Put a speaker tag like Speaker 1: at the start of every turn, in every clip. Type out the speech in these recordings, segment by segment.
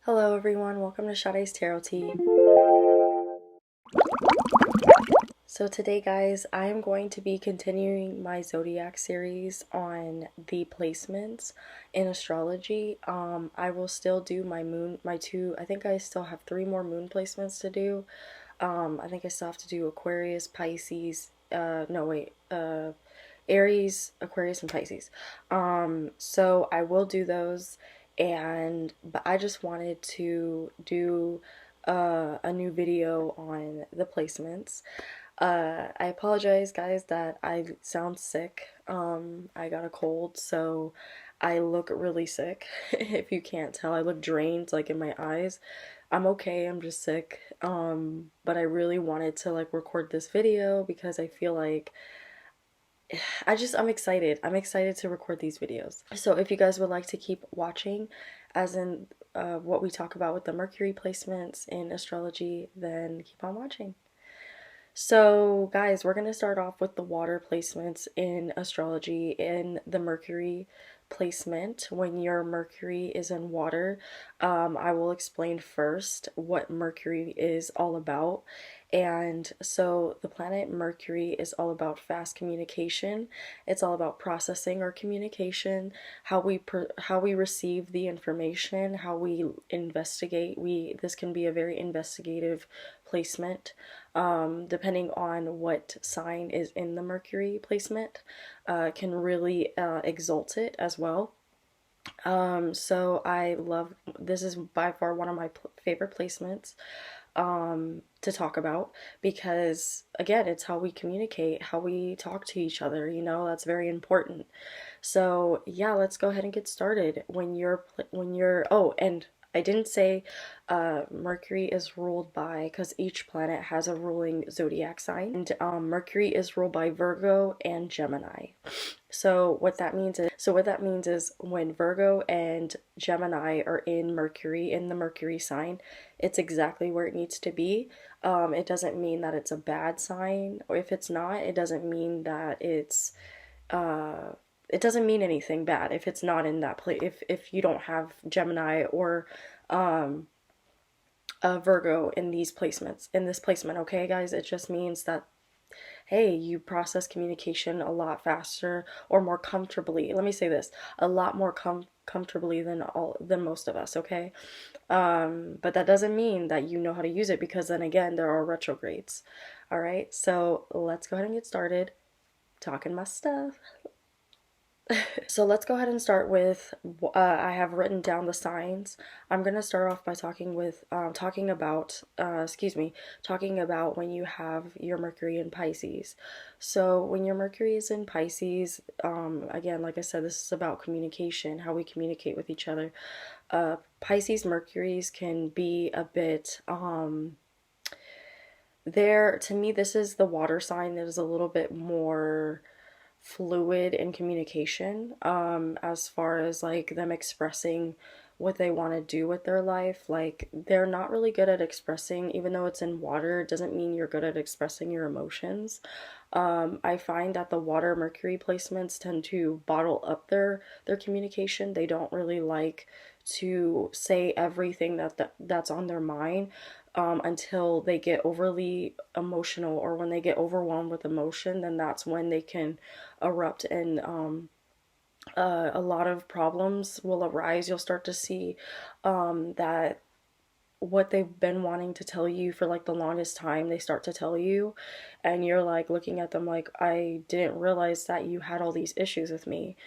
Speaker 1: Hello everyone, welcome to Sade's Tarot Tea. So today guys, I am going to be continuing my zodiac series on the placements in astrology. I will still do I think I still have 3 more moon placements to do. I think I still have to do Aquarius, Pisces, Aries, Aquarius, and Pisces. So I will do those, but I just wanted to do a new video on the placements. I apologize, guys, that I sound sick. I got a cold, so I look really sick. If you can't tell, I look drained, like in my eyes. I'm okay, I'm just sick. But I really wanted to like record this video because I feel like I'm excited. I'm excited to record these videos. So if you guys would like to keep watching, as in what we talk about with the Mercury placements in astrology, then keep on watching. So guys, we're going to start off with the water placements in astrology. In the Mercury placement, when your Mercury is in water, I will explain first what Mercury is all about. And so the planet Mercury is all about fast communication. It's all about processing our communication, how we receive the information, how we investigate. This can be a very investigative placement, depending on what sign is in the Mercury placement, can really exalt it as well. So I love this is by far one of my favorite placements to talk about, because again, it's how we communicate, how we talk to each other, that's very important. So yeah, let's go ahead and get started. Oh, and I didn't say Mercury is ruled by, because each planet has a ruling zodiac sign, and Mercury is ruled by Virgo and Gemini. So what that means is when Virgo and Gemini are in the Mercury sign, it's exactly where it needs to be. It doesn't mean that it's a bad sign, or if it's not, it doesn't mean that it doesn't mean anything bad if it's not in that place. If you don't have Gemini or Virgo in this placement, okay, guys, it just means that, hey, you process communication a lot faster or more comfortably. Let me say this, a lot more comfortably than most of us, okay? But that doesn't mean that you know how to use it, because then again, there are retrogrades. All right, so let's go ahead and get started talking my stuff. So let's go ahead and start with, I have written down the signs. I'm going to start off by talking about when you have your Mercury in Pisces. So when your Mercury is in Pisces, again, like I said, this is about communication, how we communicate with each other. Pisces Mercuries can be a bit, to me, this is the water sign that is a little bit more fluid in communication, as far as like them expressing what they want to do with their life. Like, they're not really good at expressing, even though it's in water, it doesn't mean you're good at expressing your emotions. I find that the water Mercury placements tend to bottle up their communication. They don't really like to say everything that's on their mind, until they get overly emotional, or when they get overwhelmed with emotion, then that's when they can erupt, and a lot of problems will arise. You'll start to see that what they've been wanting to tell you for like the longest time, they start to tell you, and you're like looking at them like, I didn't realize that you had all these issues with me.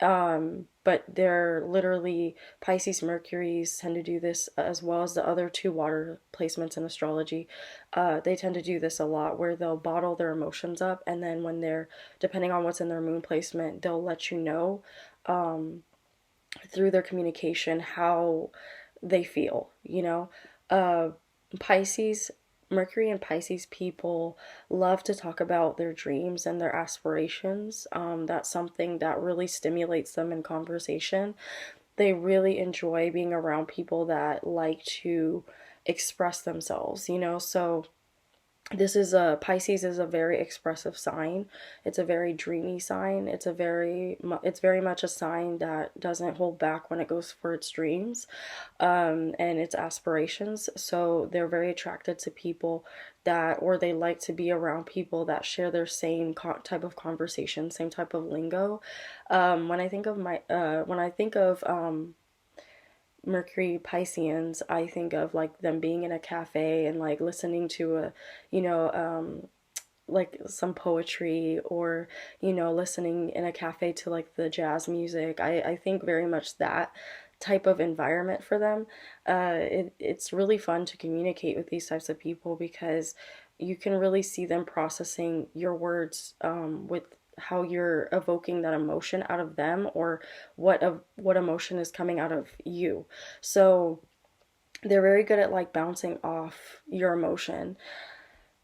Speaker 1: But they're literally, Pisces Mercuries tend to do this, as well as the other 2 water placements in astrology. They tend to do this a lot, where they'll bottle their emotions up, and then when depending on what's in their moon placement, they'll let you know, through their communication, how they feel, Uh, Pisces, Mercury and Pisces people love to talk about their dreams and their aspirations. That's something that really stimulates them in conversation. They really enjoy being around people that like to express themselves, so This is a Pisces is a very expressive sign. It's a very dreamy sign. It's very much a sign that doesn't hold back when it goes for its dreams, and its aspirations. So they're very attracted to people that, or they like to be around people that share their same type of conversation, same type of lingo. When I think of Mercury Pisceans, I think of like them being in a cafe and like listening to a, you know, like some poetry, or listening in a cafe to like the jazz music. I think very much that type of environment for them. It's really fun to communicate with these types of people because you can really see them processing your words, with how you're evoking that emotion out of them, or what emotion is coming out of you. So they're very good at like bouncing off your emotion.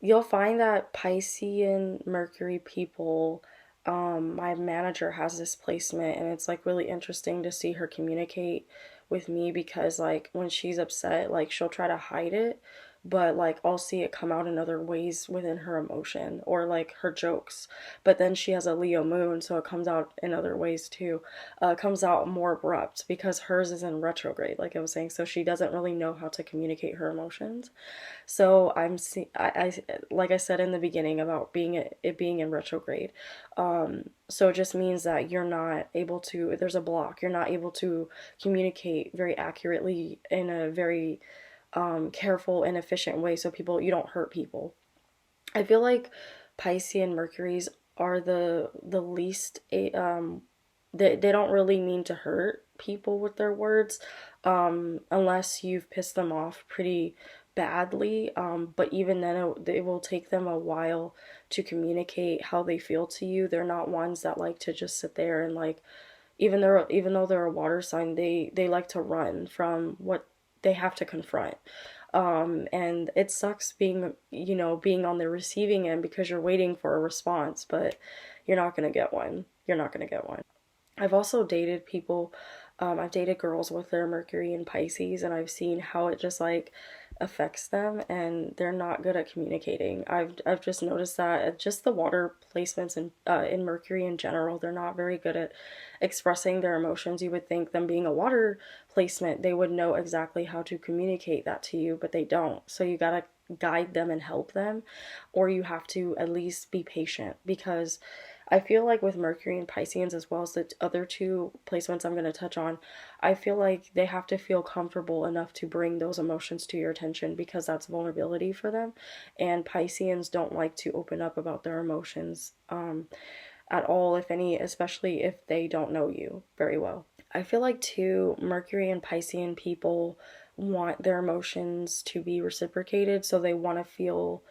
Speaker 1: You'll find that Piscean Mercury people, my manager has this placement, and it's like really interesting to see her communicate with me because, like, when she's upset, like, she'll try to hide it, but like, I'll see it come out in other ways within her emotion or like her jokes. But then she has a Leo moon, so it comes out in other ways too. It comes out more abrupt because hers is in retrograde, like I was saying, so she doesn't really know how to communicate her emotions. So I like I said in the beginning about it being in retrograde. So it just means that you're not able to. There's a block. You're not able to communicate very accurately in a very careful and efficient way, so you don't hurt people. I feel like Piscean Mercuries are the least they don't really mean to hurt people with their words, unless you've pissed them off pretty badly. But even then, it will take them a while to communicate how they feel to you. They're not ones that like to just sit there and like, even though they're a water sign, they like to run from what they have to confront. And it sucks being on the receiving end because you're waiting for a response, but you're not gonna get one. You're not gonna get one. I've also dated people, I've dated girls with their Mercury in Pisces, and I've seen how it just like affects them, and they're not good at communicating. I've just noticed that just the water placements in Mercury in general, they're not very good at expressing their emotions. You would think, them being a water placement, they would know exactly how to communicate that to you, but they don't. So you gotta guide them and help them, or you have to at least be patient, because I feel like with Mercury and Pisceans, as well as the other two placements I'm going to touch on, I feel like they have to feel comfortable enough to bring those emotions to your attention, because that's vulnerability for them. And Pisceans don't like to open up about their emotions, at all, if any, especially if they don't know you very well. I feel like too, Mercury and Piscean people want their emotions to be reciprocated, so they want to feel.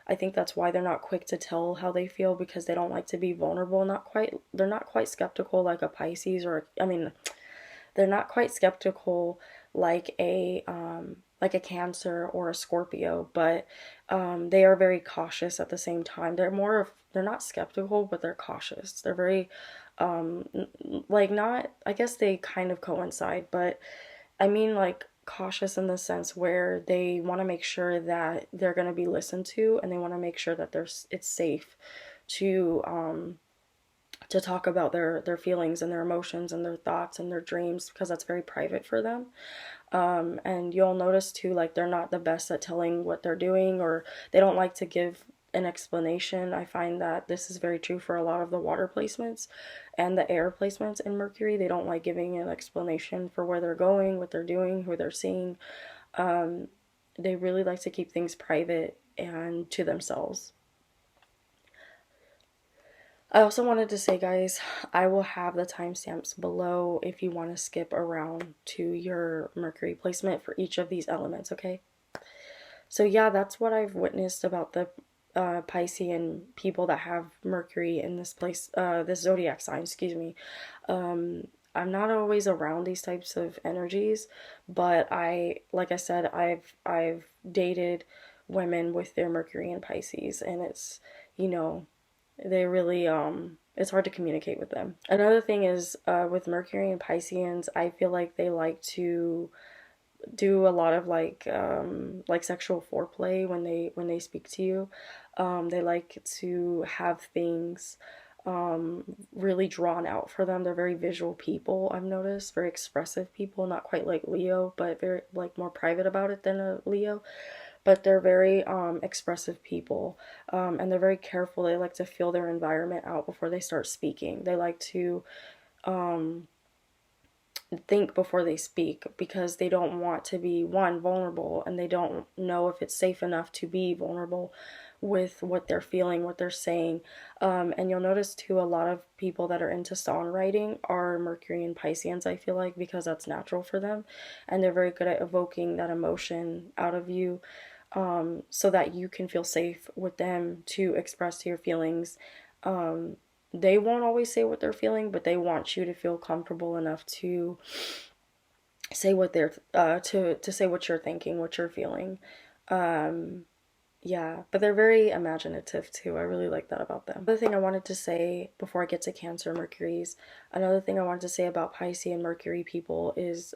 Speaker 1: I think that's why they're not quick to tell how they feel, because they don't like to be vulnerable. They're not quite skeptical like a Pisces, or I mean, they're not quite skeptical like a Cancer or a Scorpio, but they are very cautious at the same time. They're not skeptical, but they're cautious. They're very like, not, I guess they kind of coincide, but I mean like cautious in the sense where they want to make sure that they're going to be listened to, and they want to make sure that it's safe to talk about their feelings and their emotions and their thoughts and their dreams, because that's very private for them. And you'll notice too, like, they're not the best at telling what they're doing, or they don't like to give an explanation. I find that this is very true for a lot of the water placements and the air placements in Mercury. They don't like giving an explanation for where they're going, what they're doing, who they're seeing. They really like to keep things private and to themselves. I also wanted to say, guys, I will have the timestamps below if you want to skip around to your Mercury placement for each of these elements, okay? So, yeah, that's what I've witnessed about the Piscean people that have Mercury in this zodiac sign, excuse me. I'm not always around these types of energies, but like I said, I've dated women with their Mercury in Pisces, and you know, they really it's hard to communicate with them. Another thing is, with Mercury and Pisceans, I feel like they like to do a lot of like sexual foreplay when they speak to you. They like to have things really drawn out for them. They're very visual people, I've noticed, very expressive people, not quite like Leo, but very like more private about it than a Leo. But they're very expressive people, and they're very careful. They like to feel their environment out before they start speaking. They like to think before they speak because they don't want to be one vulnerable, and they don't know if it's safe enough to be vulnerable with what they're feeling, what they're saying. And you'll notice too, a lot of people that are into songwriting are Mercury and Pisceans, I feel like, because that's natural for them, and they're very good at evoking that emotion out of you, so that you can feel safe with them to express your feelings. um, they won't always say what they're feeling, but they want you to feel comfortable enough to say what they're to say what you're thinking, what you're feeling. Um, yeah, but they're very imaginative too. I really like that about them. Another thing I wanted to say before I get to Cancer Mercury's, another thing I wanted to say about Pisces and Mercury people is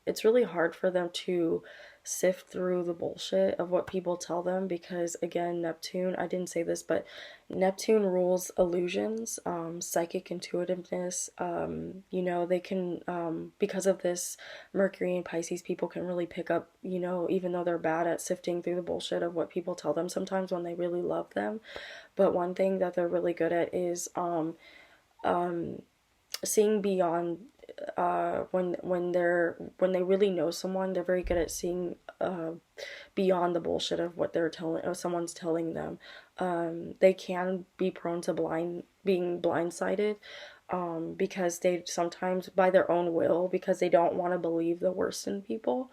Speaker 1: it's really hard for them to sift through the bullshit of what people tell them because, again, Neptune, I didn't say this, but Neptune rules illusions, psychic intuitiveness. You know, they can, because of this, Mercury and Pisces people can really pick up, you know, even though they're bad at sifting through the bullshit of what people tell them sometimes when they really love them. But one thing that they're really good at is seeing beyond, when they really know someone, they're very good at seeing beyond the bullshit of what they're telling, or someone's telling them. They can be prone to being blindsided, because they sometimes, by their own will, because they don't want to believe the worst in people.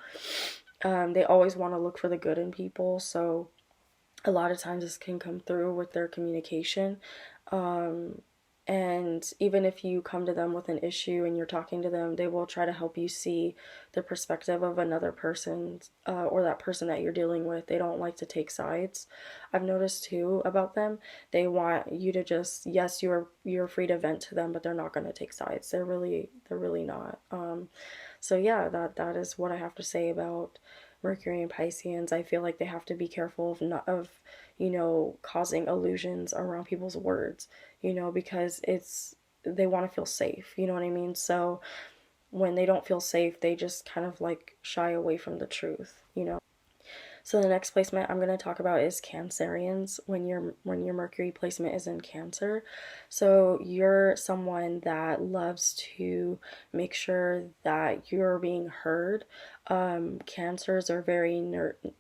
Speaker 1: They always want to look for the good in people, so a lot of times this can come through with their communication. Um, and even if you come to them with an issue and you're talking to them, they will try to help you see the perspective of another person, or that person that you're dealing with. They don't like to take sides. I've noticed too about them. They want you to just, yes, you're free to vent to them, but they're not going to take sides. They're really not. So yeah, that is what I have to say about Mercury and Pisceans. I feel like they have to be careful of not of, you know, causing illusions around people's words, you know, because they want to feel safe, you know what I mean? So when they don't feel safe, they just kind of like shy away from the truth, you know. So the next placement I'm going to talk about is Cancerians, when your Mercury placement is in Cancer. So you're someone that loves to make sure that you're being heard. Cancers are very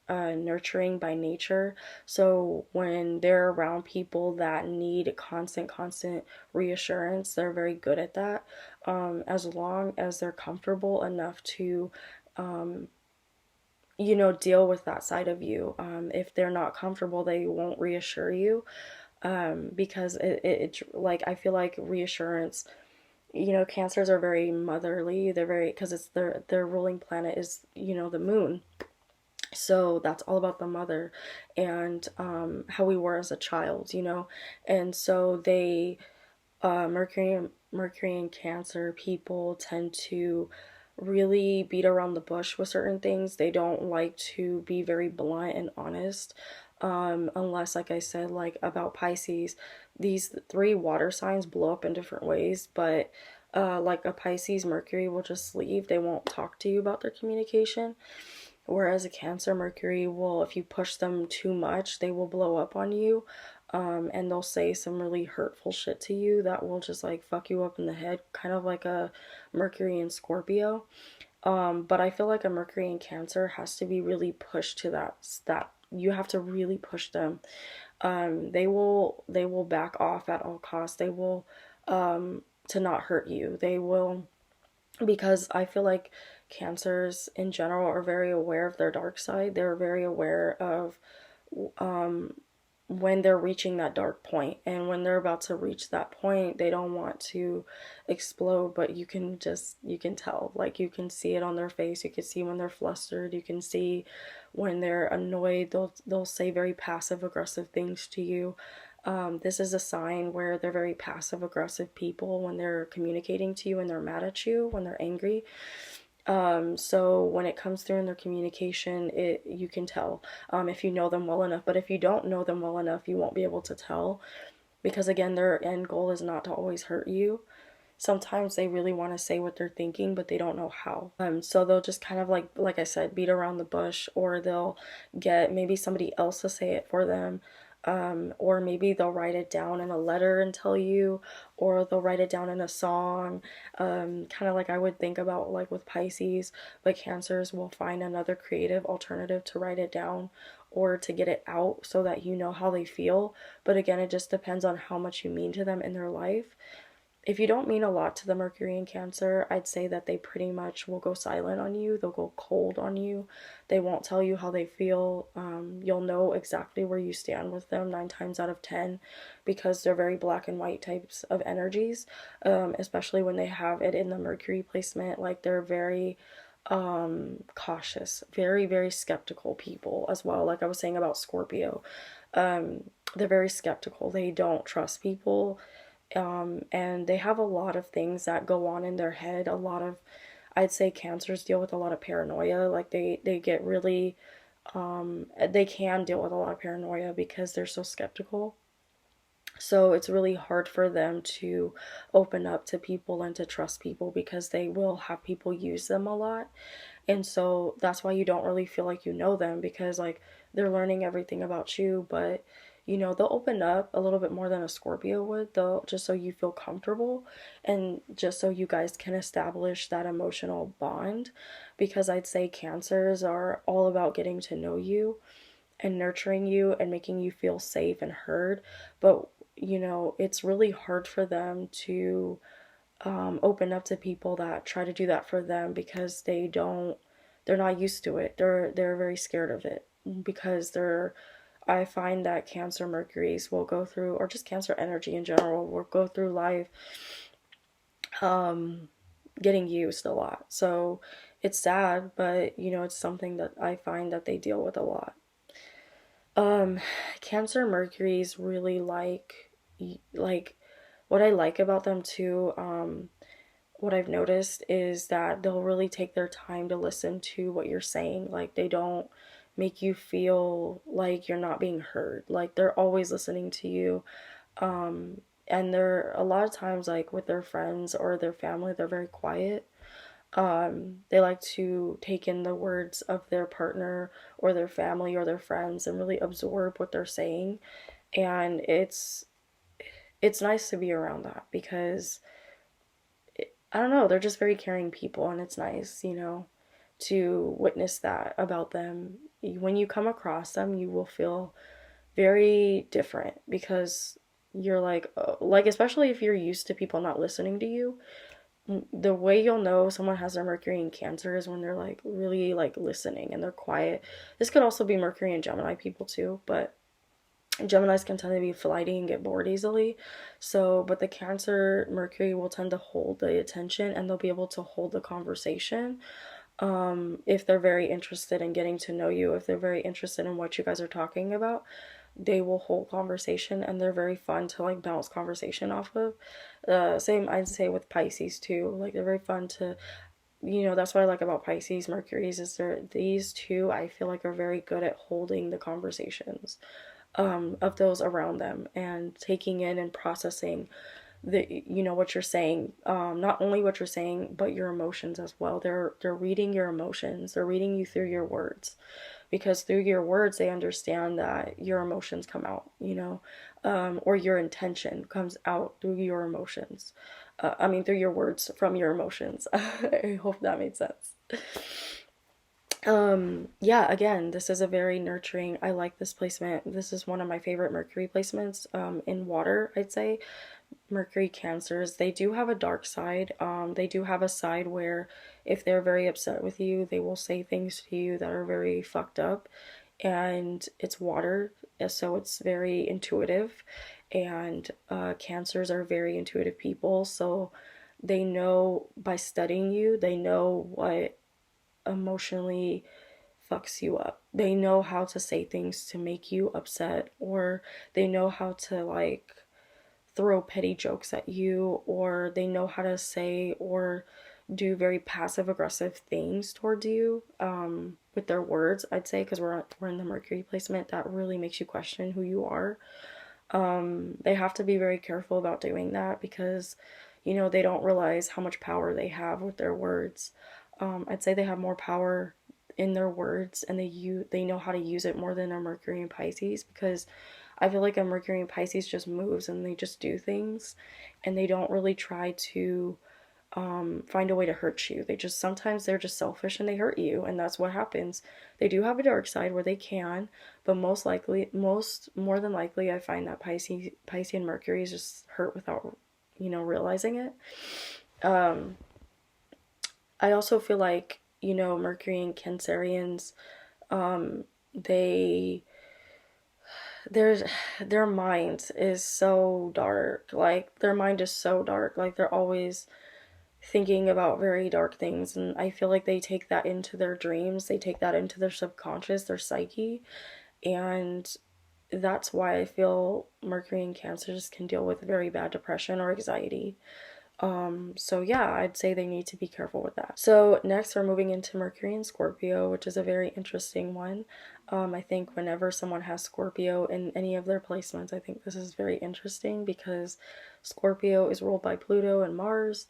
Speaker 1: nurturing by nature. So when they're around people that need constant reassurance, they're very good at that. As long as they're comfortable enough to you know, deal with that side of you. If they're not comfortable, they won't reassure you, because like, I feel like reassurance, you know, cancers are very motherly. They're very, because it's their ruling planet is, you know, the moon. So that's all about the mother and how we were as a child, you know. And so Mercury and Cancer people tend to really beat around the bush with certain things. They don't like to be very blunt and honest. Unless, like I said, like about Pisces, these three water signs blow up in different ways, but like a Pisces, Mercury will just leave. They won't talk to you about their communication. Whereas a Cancer, Mercury will, if you push them too much, they will blow up on you. And they'll say some really hurtful shit to you that will just like fuck you up in the head, kind of like a Mercury and Scorpio. But I feel like a Mercury and Cancer has to be really pushed to that you have to really push them. They will back off at all costs. They will, to not hurt you. They will, because I feel like cancers in general are very aware of their dark side. They're very aware of when they're reaching that dark point, and when they're about to reach that point, they don't want to explode, but you can tell, like, you can see it on their face. You can see when they're flustered. You can see when they're annoyed. They'll say very passive aggressive things to you. This is a sign where they're very passive aggressive people when they're communicating to you, and they're mad at you, when they're angry. So when it comes through in their communication, you can tell if you know them well enough. But if you don't know them well enough, you won't be able to tell because again, their end goal is not to always hurt you. Sometimes they really want to say what they're thinking, but they don't know how. So they'll just kind of like I said, beat around the bush, or they'll get maybe somebody else to say it for them. Or maybe they'll write it down in a letter and tell you, or they'll write it down in a song. Kind of like I would think about like with Pisces, but Cancers will find another creative alternative to write it down or to get it out so that you know how they feel. But again, it just depends on how much you mean to them in their life. If you don't mean a lot to the Mercury in Cancer, I'd say that they pretty much will go silent on you. They'll go cold on you. They won't tell you how they feel. You'll know exactly where you stand with them 9 times out of 10 because they're very black and white types of energies, especially when they have it in the Mercury placement. Like they're very cautious, very, very skeptical people as well. Like I was saying about Scorpio, they're very skeptical. They don't trust people, and they have a lot of things that go on in their head. A lot of, I'd say, Cancers deal with a lot of paranoia. Like they get really, they can deal with a lot of paranoia because they're so skeptical. So it's really hard for them to open up to people and to trust people because they will have people use them a lot. And so that's why you don't really feel like you know them because like they're learning everything about you, but they'll open up a little bit more than a Scorpio would, though, just so you feel comfortable and just so you guys can establish that emotional bond. Because I'd say Cancers are all about getting to know you and nurturing you and making you feel safe and heard. But, it's really hard for them to open up to people that try to do that for them because they're not used to it. They're very scared of it because I find that Cancer Mercuries will go through, or just Cancer energy in general, will go through life um, getting used a lot. So it's sad, but it's something that I find that they deal with a lot. Um, Cancer Mercuries really like what I like about them too. What I've noticed is that they'll really take their time to listen to what you're saying. Like they don't make you feel like you're not being heard. Like they're always listening to you. And they're a lot of times like with their friends or their family, they're very quiet. They like to take in the words of their partner or their family or their friends and really absorb what they're saying. And it's nice to be around that because I don't know, they're just very caring people and it's nice, to witness that about them. When you come across them, you will feel very different because you're like, oh, like especially if you're used to people not listening to you, the way you'll know someone has their Mercury in Cancer is when they're like really like listening and they're quiet. This could also be Mercury and Gemini people too, but Geminis can tend to be flighty and get bored easily. So, but the Cancer Mercury will tend to hold the attention and they'll be able to hold the conversation. If they're very interested in getting to know you, if they're very interested in what you guys are talking about, they will hold conversation and they're very fun to like bounce conversation off of. Same I'd say with Pisces too. Like they're very fun to, that's what I like about Pisces, Mercury's is these two I feel like are very good at holding the conversations of those around them and taking in and processing what you're saying, not only what you're saying but your emotions as well. They're reading your emotions, they're reading you through your words because through your words they understand that your emotions come out, or your intention comes out through your emotions. I mean, through your words from your emotions. I hope that made sense. Yeah, again, this is a very nurturing. I like this placement. This is one of my favorite Mercury placements in water, I'd say. Mercury Cancers, they do have a dark side. They do have a side where if they're very upset with you, they will say things to you that are very fucked up. And it's water, so it's very intuitive. And Cancers are very intuitive people, so they know by studying you, they know what emotionally fucks you up. They know how to say things to make you upset, or they know how to like throw petty jokes at you, or they know how to say or do very passive aggressive things towards you with their words, I'd say, because we're in the Mercury placement. That really makes you question who you are. They have to be very careful about doing that because, they don't realize how much power they have with their words. I'd say they have more power in their words, and they know how to use it more than a Mercury and Pisces, because I feel like a Mercury and Pisces just moves and they just do things, and they don't really try to find a way to hurt you. Sometimes they're just selfish and they hurt you, and that's what happens. They do have a dark side where they can, but more than likely, I find that Pisces and Mercury is just hurt without, realizing it. Um, I also feel like, Mercury and Cancerians, they there's their mind is so dark. Like their mind is so dark. Like they're always thinking about very dark things, and I feel like they take that into their dreams, they take that into their subconscious, their psyche, and that's why I feel Mercury and Cancers can deal with very bad depression or anxiety. So yeah, I'd say they need to be careful with that. So next we're moving into Mercury and Scorpio, which is a very interesting one. I think whenever someone has Scorpio in any of their placements, I think this is very interesting because Scorpio is ruled by Pluto and Mars.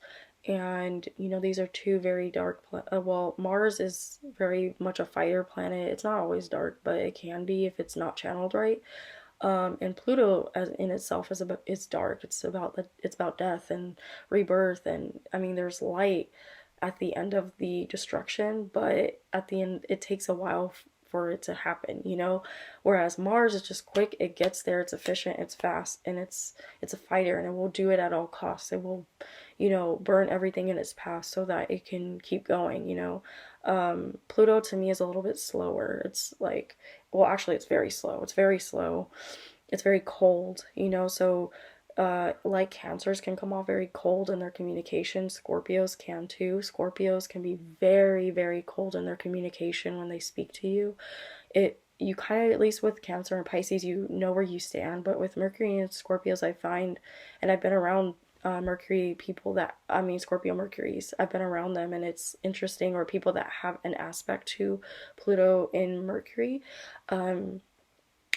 Speaker 1: And these are two very dark well, Mars is very much a fire planet. It's not always dark, but it can be if it's not channeled right. And Pluto, as in itself, is dark. It's about death and rebirth, and I mean, there's light at the end of the destruction, but at the end, it takes a while for it to happen. Whereas Mars is just quick. It gets there. It's efficient. It's fast, and it's a fighter, and it will do it at all costs. It will, burn everything in its path so that it can keep going. Pluto to me is a little bit slower. It's like, well, actually, it's very slow. It's very slow. It's very cold, so like Cancers can come off very cold in their communication. Scorpios can too. Scorpios can be very, very cold in their communication when they speak to you. You kind of, at least with Cancer and Pisces, you know where you stand, but with Mercury and Scorpios, I find, and I've been around Mercury people I mean, Scorpio Mercuries, I've been around them, and it's interesting, or people that have an aspect to Pluto in Mercury.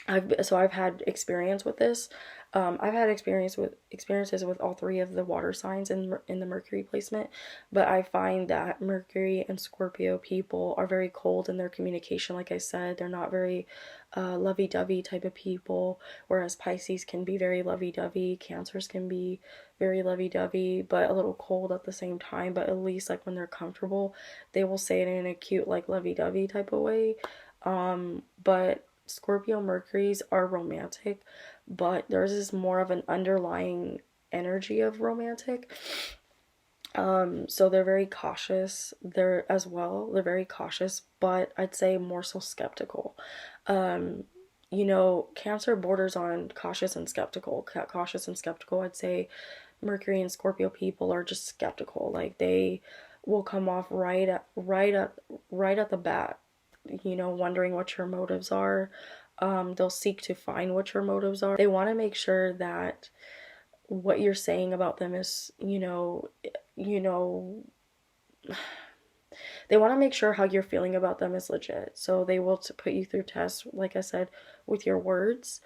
Speaker 1: I've had experience with this. I've had experiences with all three of the water signs in the Mercury placement, but I find that Mercury and Scorpio people are very cold in their communication. Like I said, they're not very lovey-dovey type of people, whereas Pisces can be very lovey-dovey. Cancers can be very lovey-dovey, but a little cold at the same time. But at least like when they're comfortable, they will say it in a cute, like, lovey-dovey type of way. But Scorpio Mercuries are romantic, but theirs is more of an underlying energy of romantic. So they're very cautious there as well. They're very cautious, but I'd say more so skeptical. Um, Cancer borders on cautious and skeptical. Cautious and skeptical, I'd say Mercury and Scorpio people are just skeptical. Like they will come off right at the bat, wondering what your motives are. They'll seek to find what your motives are. They want to make sure that what you're saying about them is, they want to make sure how you're feeling about them is legit. So they will put you through tests, like I said, with your words.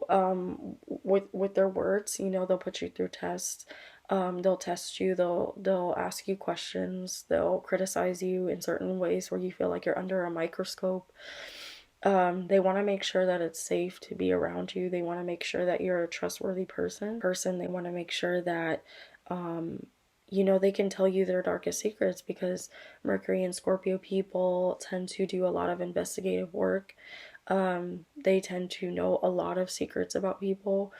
Speaker 1: With their words, they'll put you through tests. They'll test you. They'll ask you questions. They'll criticize you in certain ways where you feel like you're under a microscope. They want to make sure that it's safe to be around you. They want to make sure that you're a trustworthy person. They want to make sure that, they can tell you their darkest secrets, because Mercury and Scorpio people tend to do a lot of investigative work. They tend to know a lot of secrets about people.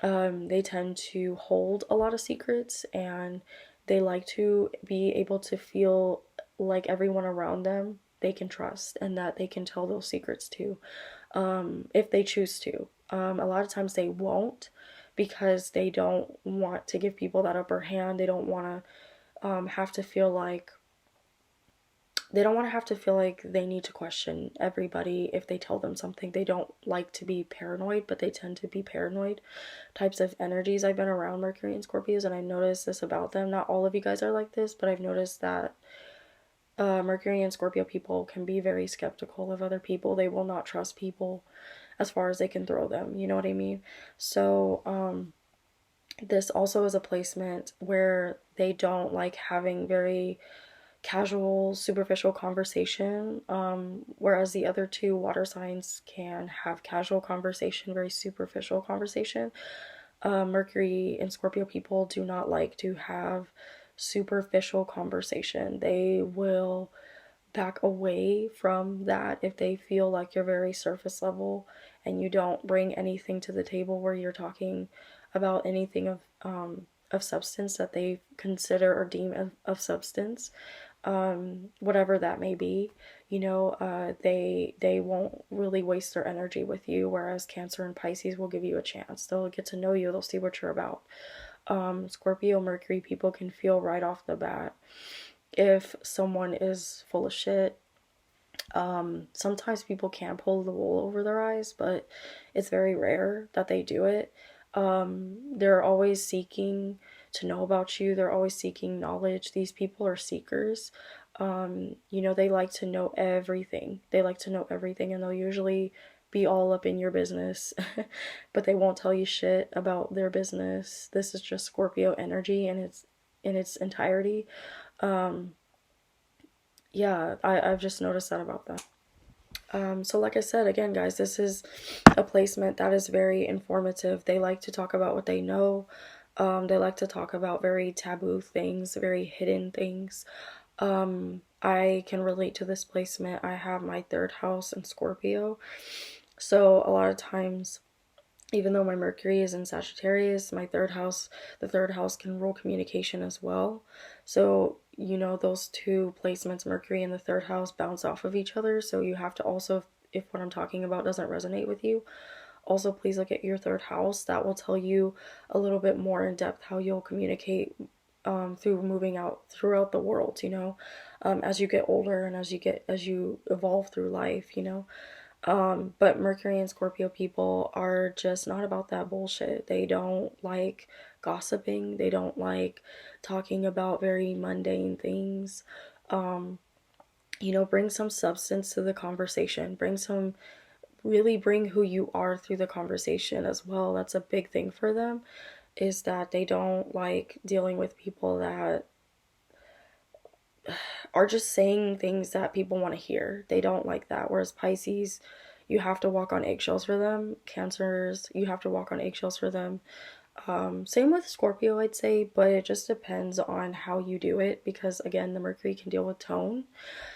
Speaker 1: They tend to hold a lot of secrets, and they like to be able to feel like everyone around them they can trust, and that they can tell those secrets to, if they choose to. A lot of times they won't, because they don't want to give people that upper hand. They don't want to have to feel like they don't want to have to feel like they need to question everybody if they tell them something. They don't like to be paranoid, but they tend to be paranoid types of energies. I've been around Mercury and Scorpios, and I noticed this about them. Not all of you guys are like this, but I've noticed that Mercury and Scorpio people can be very skeptical of other people. They will not trust people as far as they can throw them. You know what I mean? So, this also is a placement where they don't like having very casual, superficial conversation, whereas the other two water signs can have casual conversation, very superficial conversation. Mercury and Scorpio people do not like to have superficial conversation. They will back away from that if they feel like you're very surface level and you don't bring anything to the table where you're talking about anything of substance that they consider or deem of substance, whatever that may be. You know, they won't really waste their energy with you, whereas Cancer and Pisces will give you a chance. They'll get to know you, they'll see what you're about. Scorpio Mercury people can feel right off the bat if someone is full of shit. Sometimes people can pull the wool over their eyes, but it's very rare that they do it. They're always seeking to know about you. They're always seeking knowledge. These people are seekers. You know, they like to know everything. They like to know everything, and they'll usually be all up in your business, but they won't tell you shit about their business. This is just Scorpio energy in its entirety. Yeah, I've just noticed that about them. So like I said, again, guys, this is a placement that is very informative. They like to talk about what they know. They like to talk about very taboo things, very hidden things. I can relate to this placement. I have my third house in Scorpio. So a lot of times, even though my Mercury is in Sagittarius, the third house can rule communication as well. So, you know, those two placements, Mercury and the third house, bounce off of each other. So you have to also, if what I'm talking about doesn't resonate with you, also please look at your third house. That will tell you a little bit more in depth how you'll communicate through moving out throughout the world, you know, as you get older and as you evolve through life, you know. But Mercury and Scorpio people are just not about that bullshit. They don't like gossiping. They don't like talking about very mundane things. You know, bring some substance to the conversation. Really bring who you are through the conversation as well. That's a big thing for them, is that they don't like dealing with people that are just saying things that people want to hear. They don't like that. Whereas Pisces, you have to walk on eggshells for them. Cancers, you have to walk on eggshells for them. Same with Scorpio, I'd say, but it just depends on how you do it, because again, the Mercury can deal with tone,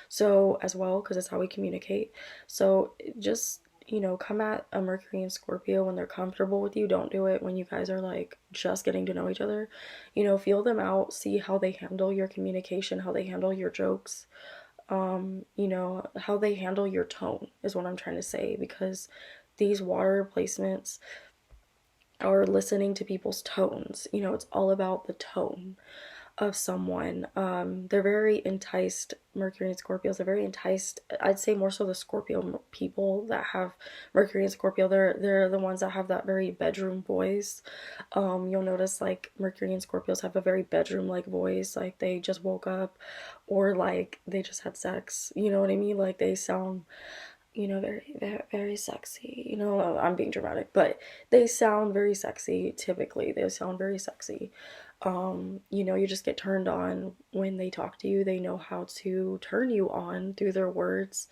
Speaker 1: so as well, because it's how we communicate. So just, you know, come at a Mercury and Scorpio when they're comfortable with you. Don't do it when you guys are like just getting to know each other. You know, feel them out, see how they handle your communication, how they handle your jokes, you know, how they handle your tone is what I'm trying to say, because these water placements are listening to people's tones. You know, it's all about the tone of someone. They're very enticed, Mercury and Scorpios, they're very enticed. I'd say more so the Scorpio people that have Mercury and Scorpio, they're the ones that have that very bedroom voice. You'll notice like Mercury and Scorpios have a very bedroom like voice, like they just woke up or like they just had sex. You know what I mean? Like they sound, you know, very, very, very sexy. You know, I'm being dramatic, but they sound very sexy. Typically, they sound very sexy. You know, you just get turned on when they talk to you. They know how to turn you on through their words,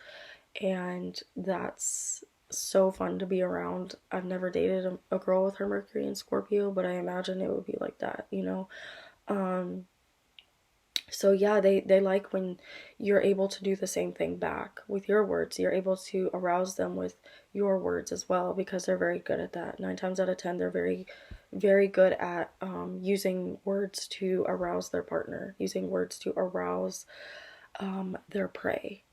Speaker 1: and that's so fun to be around. I've never dated a girl with her Mercury and Scorpio, but I imagine it would be like that, you know. So yeah, they like when you're able to do the same thing back with your words. You're able to arouse them with your words as well, because they're very good at that. 9 times out of 10, they're very, very good at using words to arouse their partner, using words to arouse their prey.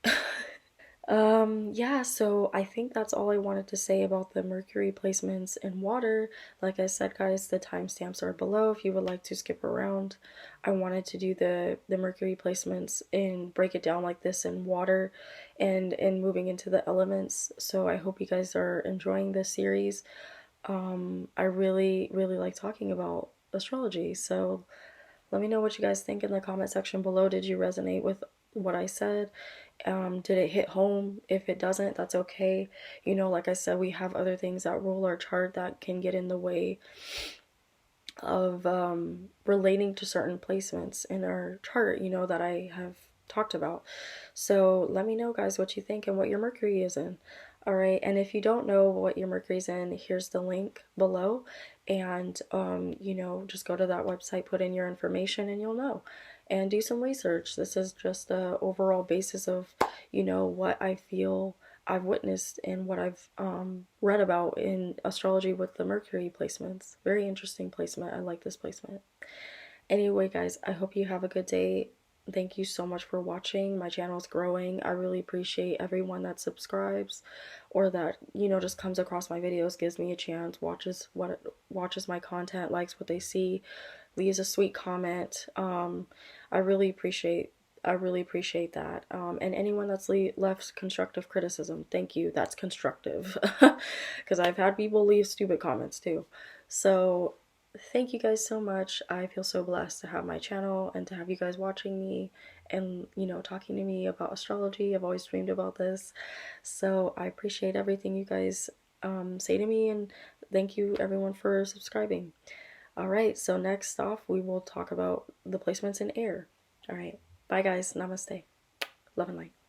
Speaker 1: Yeah, so I think that's all I wanted to say about the Mercury placements in water. Like I said, guys, the timestamps are below if you would like to skip around. I wanted to do the Mercury placements and break it down like this in water and moving into the elements. So I hope you guys are enjoying this series. I really, really like talking about astrology. So let me know what you guys think in the comment section below. Did you resonate with what I said? Did it hit home? If it doesn't, that's okay. You know, like I said, we have other things that rule our chart that can get in the way of relating to certain placements in our chart, you know, that I have talked about. So let me know, guys, what you think and what your Mercury is in. All right, and if you don't know what your Mercury's in, here's the link below. And, you know, just go to that website, put in your information, and you'll know. And do some research. This is just the overall basis of, you know, what I feel I've witnessed and what I've read about in astrology with the Mercury placements. Very interesting placement. I like this placement. Anyway, guys, I hope you have a good day. Thank you so much for watching. My channel is growing. I really appreciate everyone that subscribes or that, you know, just comes across my videos, gives me a chance, watches my content, likes what they see, leaves a sweet comment. I really appreciate that. And anyone that's left constructive criticism, thank you. That's constructive. Because I've had people leave stupid comments too. So thank you guys so much. I feel so blessed to have my channel and to have you guys watching me and, you know, talking to me about astrology. I've always dreamed about this. So I appreciate everything you guys say to me, and thank you everyone for subscribing. All right, so next off, we will talk about the placements in air. All right, bye guys. Namaste. Love and light.